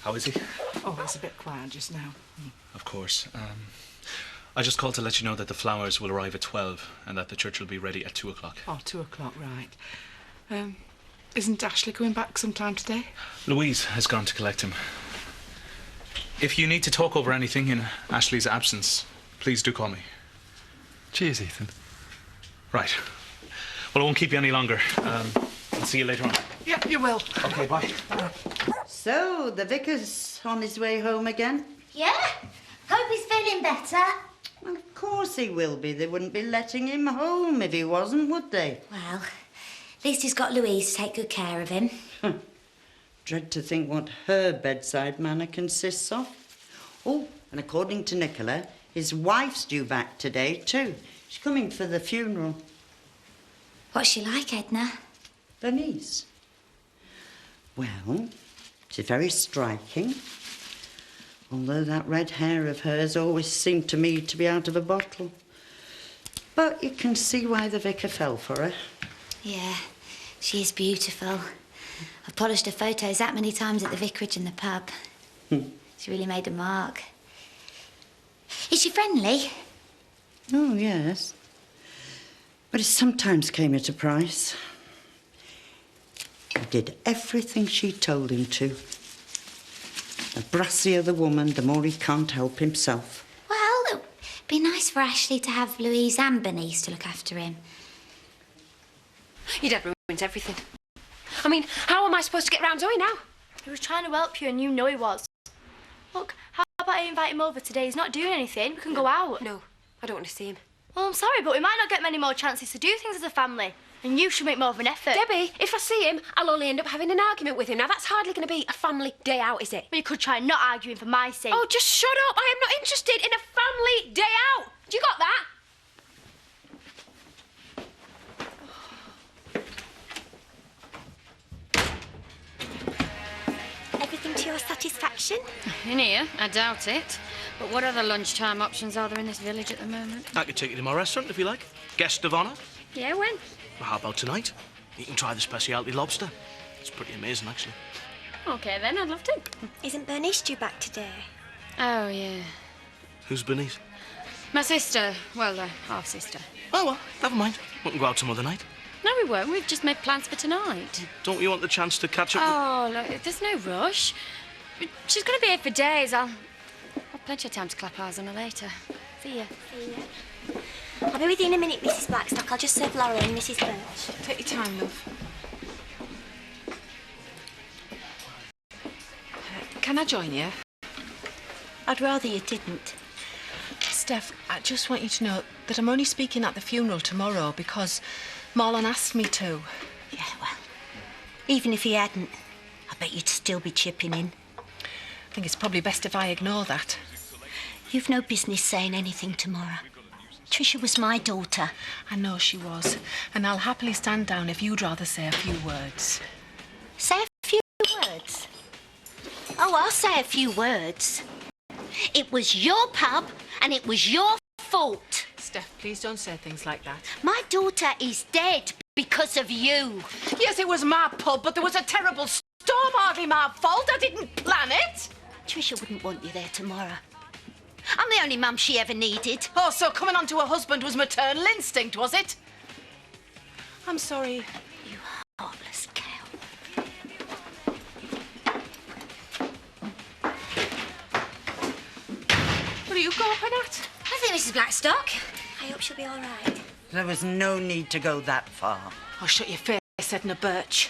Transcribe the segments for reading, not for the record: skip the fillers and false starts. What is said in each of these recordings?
How is he? Oh, he's a bit quiet just now. Of course. I just called to let you know that the flowers will arrive at 12 and that the church will be ready at 2 o'clock. Oh, 2 o'clock, right. Isn't Ashley coming back sometime today? Louise has gone to collect him. If you need to talk over anything in Ashley's absence, please do call me. Cheers, Ethan. Right. Well, I won't keep you any longer. I'll see you later on. Yeah, you will. OK, bye. So, the vicar's on his way home again? Yeah? Hope he's feeling better. Well, of course he will be. They wouldn't be letting him home if he wasn't, would they? Well, at least he's got Louise to take good care of him. Dread to think what her bedside manner consists of. Oh, and according to Nicola, his wife's due back today, too. She's coming for the funeral. What's she like, Edna? Bernice? Well, she's very striking. Although that red hair of hers always seemed to me to be out of a bottle. But you can see why the vicar fell for her. Yeah, she is beautiful. I've polished her photos that many times at the vicarage and the pub. She really made a mark. Is she friendly? Oh, yes. But it sometimes came at a price. He did everything she told him to. The brassier the woman, the more he can't help himself. Well, it'd be nice for Ashley to have Louise and Bernice to look after him. Your dad ruins everything. I mean, how am I supposed to get round Zoe now? He was trying to help you and you know he was. Look, how about I invite him over today? He's not doing anything. We can go out. No, I don't want to see him. Well, I'm sorry, but we might not get many more chances to do things as a family. And you should make more of an effort. Debbie, if I see him, I'll only end up having an argument with him. Now, that's hardly going to be a family day out, is it? Well, you could try not arguing for my sake. Oh, just shut up. I am not interested in a family day out. Do you got that? Everything to your satisfaction? In here? I doubt it. But what other lunchtime options are there in this village at the moment? I could take you to my restaurant if you like. Guest of honour. Yeah, when? Well, how about tonight? You can try the specialty lobster. It's pretty amazing, actually. OK, then, I'd love to. Isn't Bernice due back today? Oh, yeah. Who's Bernice? My sister. Well, half-sister. Oh, well, never mind. We can go out some other night. No, we won't. We've just made plans for tonight. Don't you want the chance to catch up Oh, look, there's no rush. She's going to be here for days. I'll have plenty of time to clap eyes on her later. See ya. See ya. I'll be with you in a minute, Mrs. Blackstock. I'll just serve Laura and Mrs. Birch. Take your time, love. Can I join you? I'd rather you didn't. Steph, I just want you to know that I'm only speaking at the funeral tomorrow because Marlon asked me to. Yeah, well, even if he hadn't, I bet you'd still be chipping in. I think it's probably best if I ignore that. You've no business saying anything tomorrow. Tricia was my daughter. I know she was, and I'll happily stand down if you'd rather say a few words. Say a few words? Oh, I'll say a few words. It was your pub, and it was your fault. Steph, please don't say things like that. My daughter is dead because of you. Yes, it was my pub, but there was a terrible storm. Hardly my fault. I didn't plan it. Tricia wouldn't want you there tomorrow. I'm the only mum she ever needed. Oh, so coming on to her husband was maternal instinct, was it? I'm sorry. You heartless cow. What are you gawping at? I think Mrs. Blackstock. I hope she'll be all right. There was no need to go that far. Oh, shut your face, Edna Birch.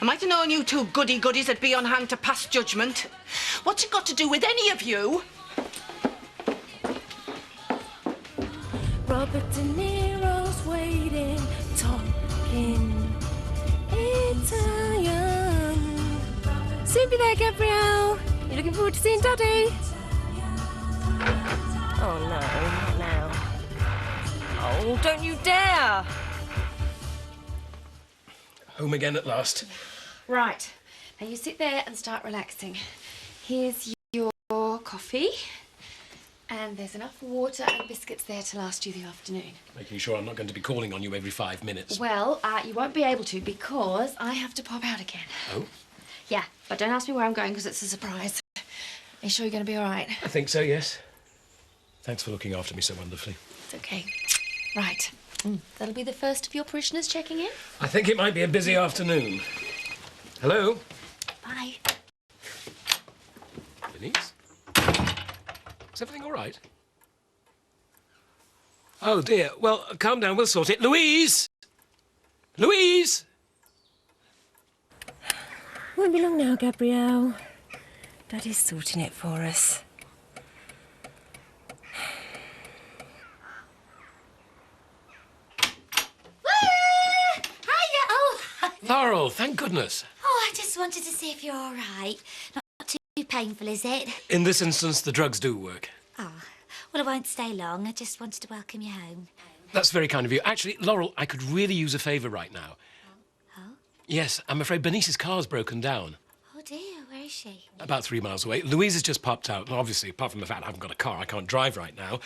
I might have known you two goody-goodies would be on hand to pass judgment. What's it got to do with any of you? Robert De Niro's waiting, talking Italian. Soon be there, Gabrielle. You looking forward to seeing Daddy? Oh, no, not now. Oh, don't you dare! Home again at last. Right. Now you sit there and start relaxing. Here's your coffee. And there's enough water and biscuits there to last you the afternoon. Making sure I'm not going to be calling on you every 5 minutes. Well, you won't be able to because I have to pop out again. Oh? Yeah, but don't ask me where I'm going because it's a surprise. Are you sure you're going to be all right? I think so, yes. Thanks for looking after me so wonderfully. It's okay. Right. That'll be the first of your parishioners checking in. I think it might be a busy afternoon. Hello? Bye. Denise? Is everything all right? Oh, dear. Well, calm down. We'll sort it. Louise! Louise! Won't be long now, Gabrielle. Daddy's sorting it for us. Hiya! Oh, Laurel, thank goodness. I just wanted to see if you're all right. Not too painful, is it? In this instance, the drugs do work. Oh, well, I won't stay long. I just wanted to welcome you home. That's very kind of you. Actually, Laurel, I could really use a favour right now. Oh? Yes, I'm afraid Bernice's car's broken down. Oh, dear. Where is she? About 3 miles away. Louise has just popped out. And obviously, apart from the fact I haven't got a car, I can't drive right now.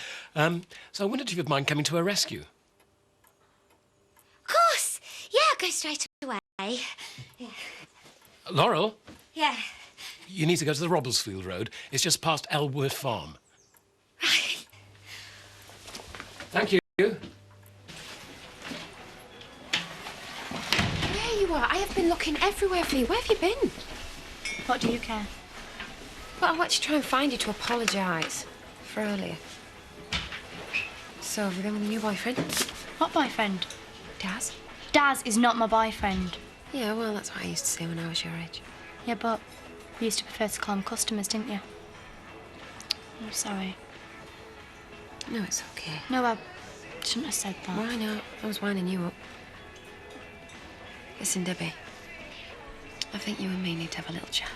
So I wondered if you'd mind coming to her rescue. Of course. Yeah, I'll go straight away. Yeah. Laurel, Yeah. you need to go to the Robblesfield Road. It's just past Elworth Farm. Right. Thank you. There you are. I have been looking everywhere for you. Where have you been? What do you care? Well, I want to try and find you to apologise for earlier. So, have you been with your new boyfriend? What boyfriend? Daz? Daz is not my boyfriend. Yeah, well, that's what I used to say when I was your age. Yeah, but you used to prefer to call them customers, didn't you? I'm sorry. No, it's okay. No, I shouldn't have said that. Why not? I was winding you up. Listen, Debbie. I think you and me need to have a little chat.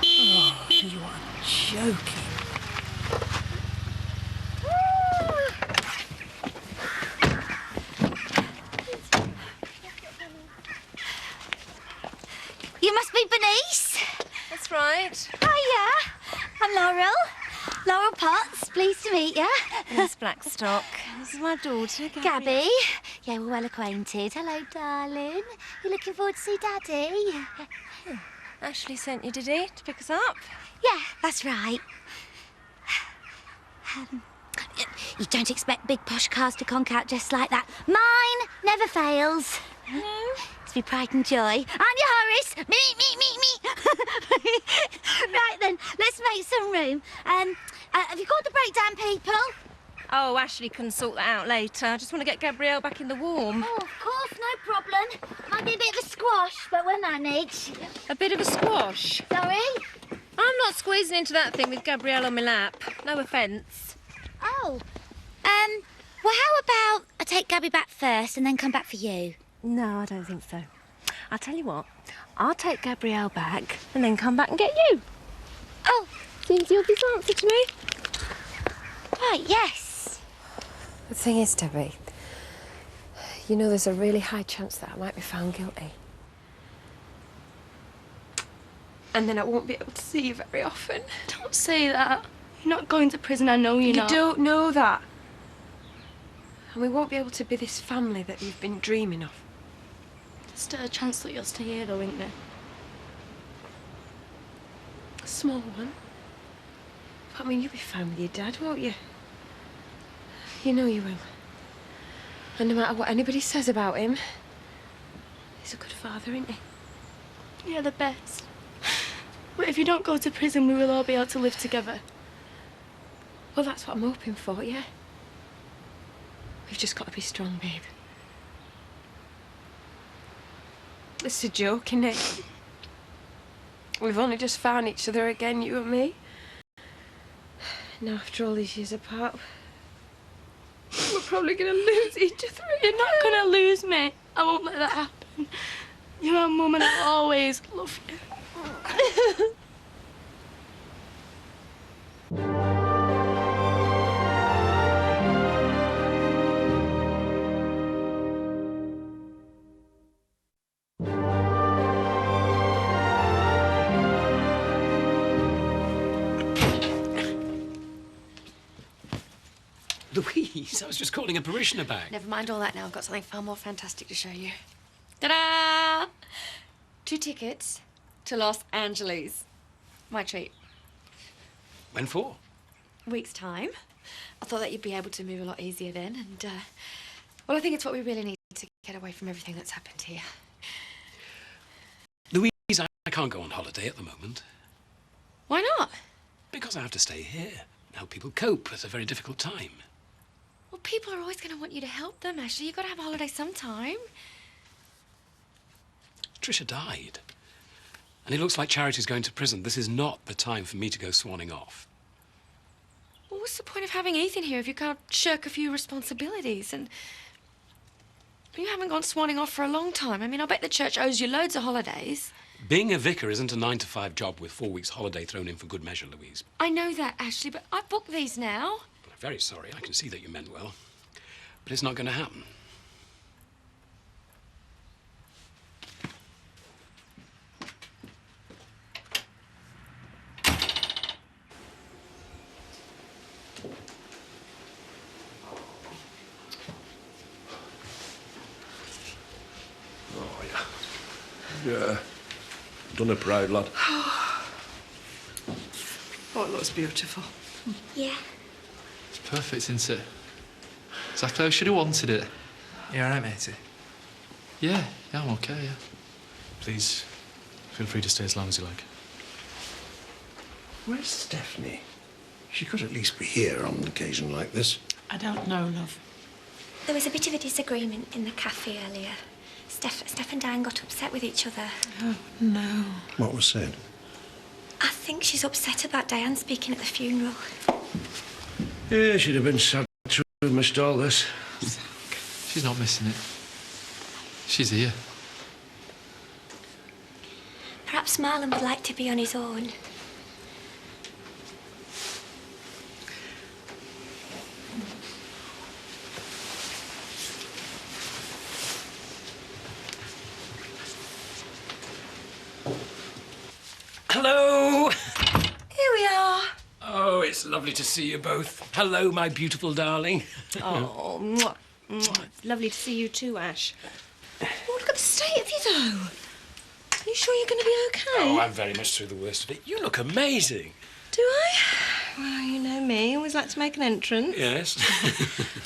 Oh, you are joking. You must be Bernice. That's right. Hiya. I'm Laurel. Laurel Potts. Pleased to meet you. Miss Blackstock. This is my daughter, Gabby. Yeah, we're well acquainted. Hello, darling. You looking forward to see Daddy? Ashley sent you, did he, to pick us up? Yeah, that's right. You don't expect big posh cars to conk out just like that. Mine never fails. No. It's be pride and joy. Aren't you, Horace? Me. Right then, let's make some room. Have you called the breakdown people? Oh, Ashley can sort that out later. I just want to get Gabrielle back in the warm. Oh, of course, no problem. Might be a bit of a squash, but we'll manage. A bit of a squash. Sorry? I'm not squeezing into that thing with Gabrielle on my lap. No offence. Oh. Well, how about I take Gabby back first and then come back for you? No, I don't think so. I'll tell you what. I'll take Gabrielle back and then come back and get you. Oh. Seems the obvious answer to me. Right, yes. The thing is, Debbie, you know there's a really high chance that I might be found guilty. And then I won't be able to see you very often. Don't say that. You're not going to prison, I know you're not. You don't know that. And we won't be able to be this family that you've been dreaming of. There's still a chance that you'll stay here, though, isn't there? A small one. But, I mean, you'll be fine with your dad, won't you? You know you will. And no matter what anybody says about him, he's a good father, isn't he? You're the best. But if you don't go to prison, we will all be able to live together. Well, that's what I'm hoping for, yeah? We've just got to be strong, babe. It's a joke, isn't it? We've only just found each other again, you and me. Now, after all these years apart, we're probably going to lose each other. You're not going to lose me. I won't let that happen. You're my mum and I'll always love you. Louise, I was just calling a parishioner back. Never mind all that now. I've got something far more fantastic to show you. Ta-da! 2 tickets to Los Angeles. My treat. When for? A week's time. I thought that you'd be able to move a lot easier then, and, well, I think it's what we really need to get away from everything that's happened here. Louise, I can't go on holiday at the moment. Why not? Because I have to stay here and help people cope at a very difficult time. Well, people are always going to want you to help them, Ashley. You've got to have a holiday sometime. Tricia died. And it looks like Charity's going to prison. This is not the time for me to go swanning off. Well, what's the point of having Ethan here if you can't shirk a few responsibilities? And you haven't gone swanning off for a long time. I mean, I bet the church owes you loads of holidays. Being a vicar isn't a 9-to-5 job with 4 weeks holiday thrown in for good measure, Louise. I know that, Ashley, but I've booked these now. I'm very sorry. I can see that you meant well. But it's not going to happen. Yeah. Done her proud, lad. Oh, it looks beautiful. Yeah. It's perfect, isn't it? Exactly how I should have wanted it. You all right, matey? Yeah, I'm okay, yeah. Please, feel free to stay as long as you like. Where's Stephanie? She could at least be here on an occasion like this. I don't know, love. There was a bit of a disagreement in the cafe earlier. Steph and Diane got upset with each other. Oh, no. What was said? I think she's upset about Diane speaking at the funeral. Yeah, she'd have been sad to have missed all this. She's not missing it. She's here. Perhaps Marlon would like to be on his own. Hello! Here we are. Oh, it's lovely to see you both. Hello, my beautiful darling. Oh, mwah, mwah. It's lovely to see you too, Ash. Oh, look at the state of you, though. Are you sure you're going to be okay? Oh, I'm very much through the worst of it. You look amazing. Do I? Well, you know me. I always like to make an entrance. Yes.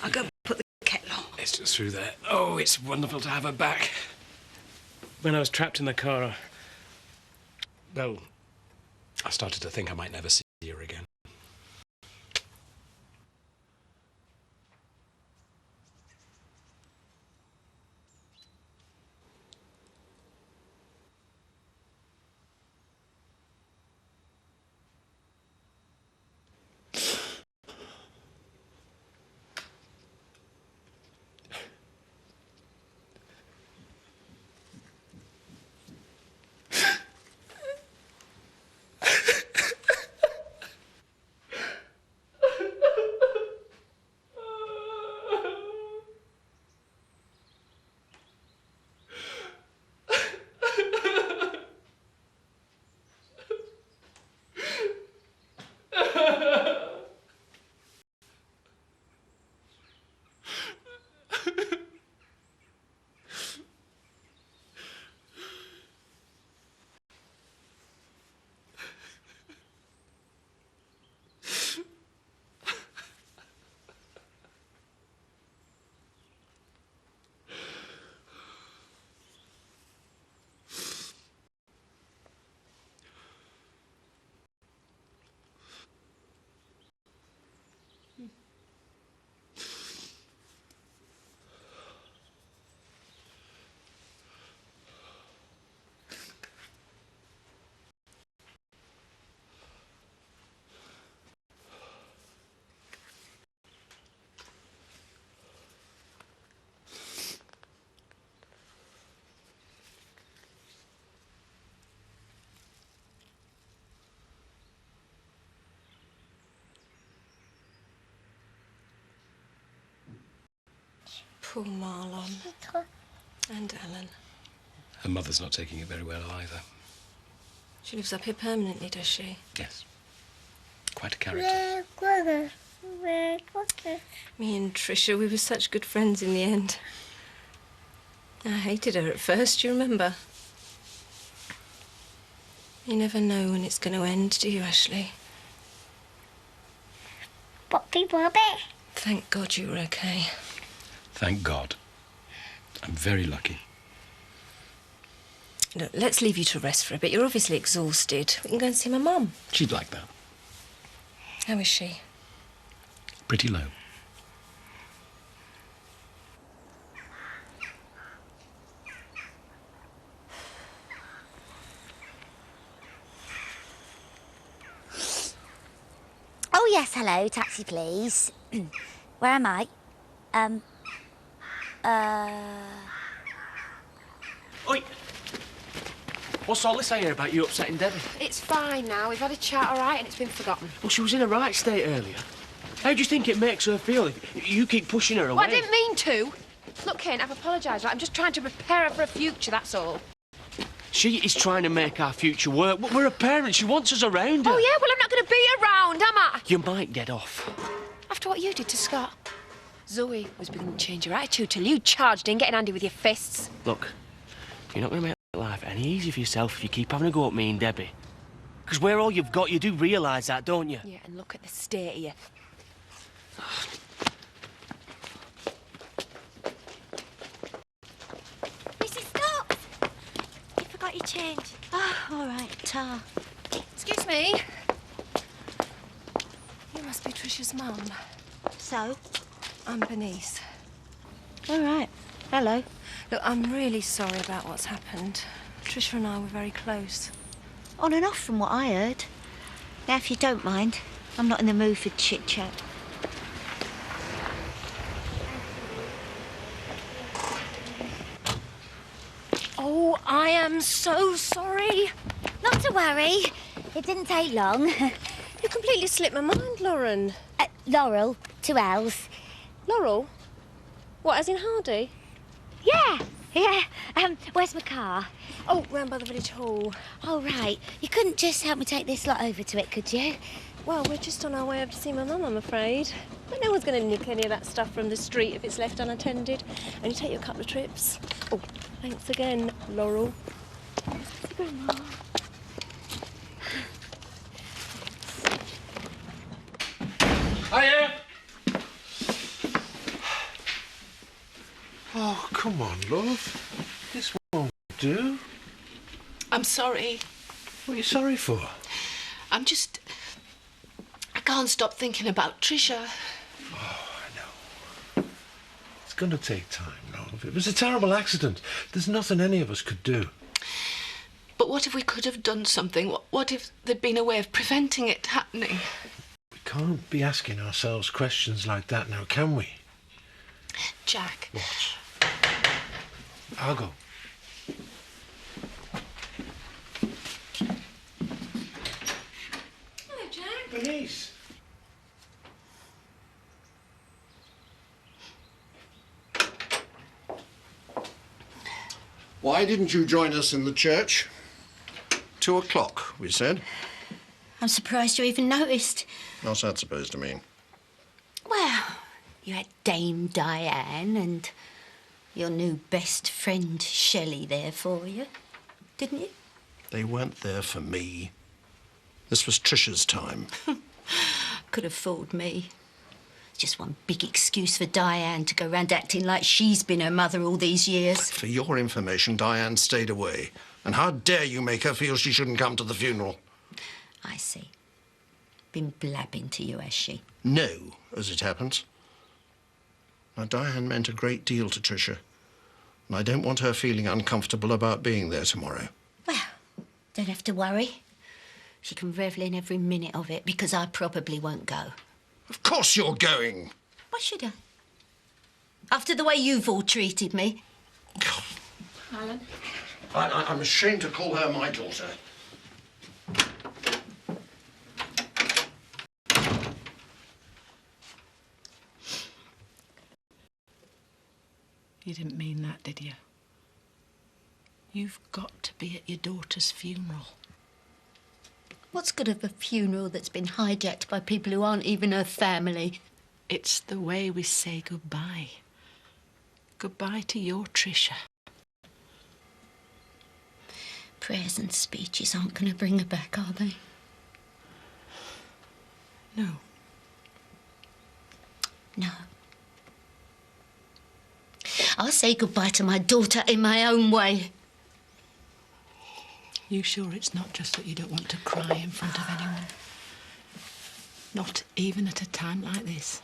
I'll go put the kettle on. It's just through there. Oh, it's wonderful to have her back. When I was trapped in the car, well, I started to think I might never see her again. Poor Marlon. And Ellen. Her mother's not taking it very well either. She lives up here permanently, does she? Yes. Quite a character. Me and Tricia, we were such good friends in the end. I hated her at first, do you remember? You never know when it's going to end, do you, Ashley? Bobby, Bobby. Thank God you were okay. Thank God. I'm very lucky. Look, let's leave you to rest for a bit. You're obviously exhausted. We can go and see my mum. She'd like that. How is she? Pretty low. Oh, yes, hello, taxi, please. Where am I? Oi! What's all this I hear about you upsetting Debbie? It's fine now. We've had a chat, all right, and it's been forgotten. Well, she was in a right state earlier. How do you think it makes her feel if you keep pushing her away? Well, I didn't mean to. Look, Kane, I've apologised, right? I'm just trying to prepare her for a future, that's all. She is trying to make our future work. We're her parents. She wants us around her. Oh, yeah? Well, I'm not going to be around, am I? You might get off. After what you did to Scott. Zoe was beginning to change her attitude till you charged in, getting handy with your fists. Look, you're not going to make life any easier for yourself if you keep having a go at me and Debbie. Because we're all you've got, you do realise that, don't you? Yeah, and look at the state of you. Mrs. Stop! You forgot your change. Oh, all right, tar. Excuse me. You must be Tricia's mum. So? I'm Bernice. All right. Hello. Look, I'm really sorry about what's happened. Tricia and I were very close. On and off from what I heard. Now, if you don't mind, I'm not in the mood for chit-chat. Oh, I am so sorry. Not to worry. It didn't take long. You completely slipped my mind, Lauren. Laurel, 2 L's. Laurel? What, as in Hardy? Yeah. Where's my car? Oh, round by the village hall. Oh, right. You couldn't just help me take this lot over to it, could you? Well, we're just on our way over to see my mum, I'm afraid. But no one's going to nick any of that stuff from the street if it's left unattended. Only take you a couple of trips. Oh, thanks again, Laurel. Grandma. Hiya! Oh, come on, love. This won't do. I'm sorry. What are you sorry for? I can't stop thinking about Tricia. Oh, I know. It's going to take time, love. It was a terrible accident. There's nothing any of us could do. But what if we could have done something? What if there'd been a way of preventing it happening? We can't be asking ourselves questions like that now, can we? Jack. What? I'll go. Hello, Jack. Bernice. Why didn't you join us in the church? 2 o'clock, we said. I'm surprised you even noticed. What's that supposed to mean? Well, you had Dame Diane and your new best friend Shelley there for you, didn't you? They weren't there for me. This was Tricia's time. Could have fooled me. Just one big excuse for Diane to go round acting like she's been her mother all these years. For your information, Diane stayed away. And how dare you make her feel she shouldn't come to the funeral? I see. Been blabbing to you, has she? No, as it happens. Now, Diane meant a great deal to Tricia. And I don't want her feeling uncomfortable about being there tomorrow. Well, don't have to worry. She can revel in every minute of it because I probably won't go. Of course you're going. Why should I? After the way you've all treated me. Alan? I'm ashamed to call her my daughter. You didn't mean that, did you? You've got to be at your daughter's funeral. What's good of a funeral that's been hijacked by people who aren't even her family? It's the way we say goodbye. Goodbye to your Tricia. Prayers and speeches aren't going to bring her back, are they? No. No. I'll say goodbye to my daughter in my own way. You sure it's not just that you don't want to cry in front of anyone? Not even at a time like this?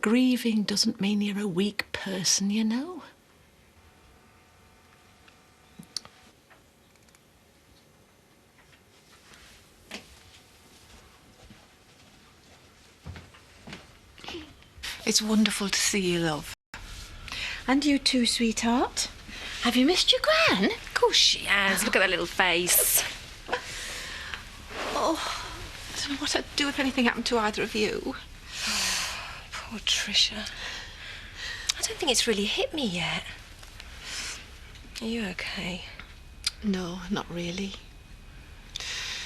Grieving doesn't mean you're a weak person, you know. It's wonderful to see you, love. And you too, sweetheart. Have you missed your gran? Of course she has. Look at that little face. Oh, I don't know what I'd do if anything happened to either of you. Poor Tricia. I don't think it's really hit me yet. Are you okay? No, not really.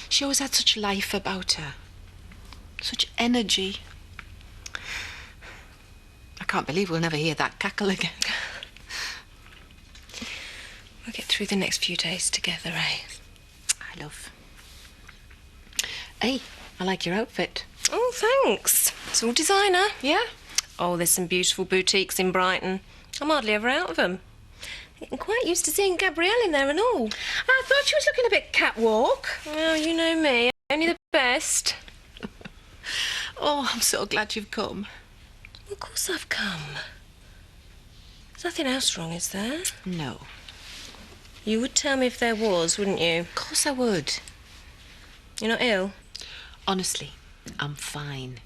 She always had such life about her. Such energy. I can't believe we'll never hear that cackle again. We'll get through the next few days together, eh? I love. Hey, I like your outfit. Oh, thanks. It's all designer. Yeah? Oh, there's some beautiful boutiques in Brighton. I'm hardly ever out of them. I'm quite used to seeing Gabrielle in there and all. I thought she was looking a bit catwalk. Well, you know me. Only the best. Oh, I'm so glad you've come. Of course I've come. There's nothing else wrong, is there? No. You would tell me if there was, wouldn't you? Of course I would. You're not ill? Honestly, I'm fine.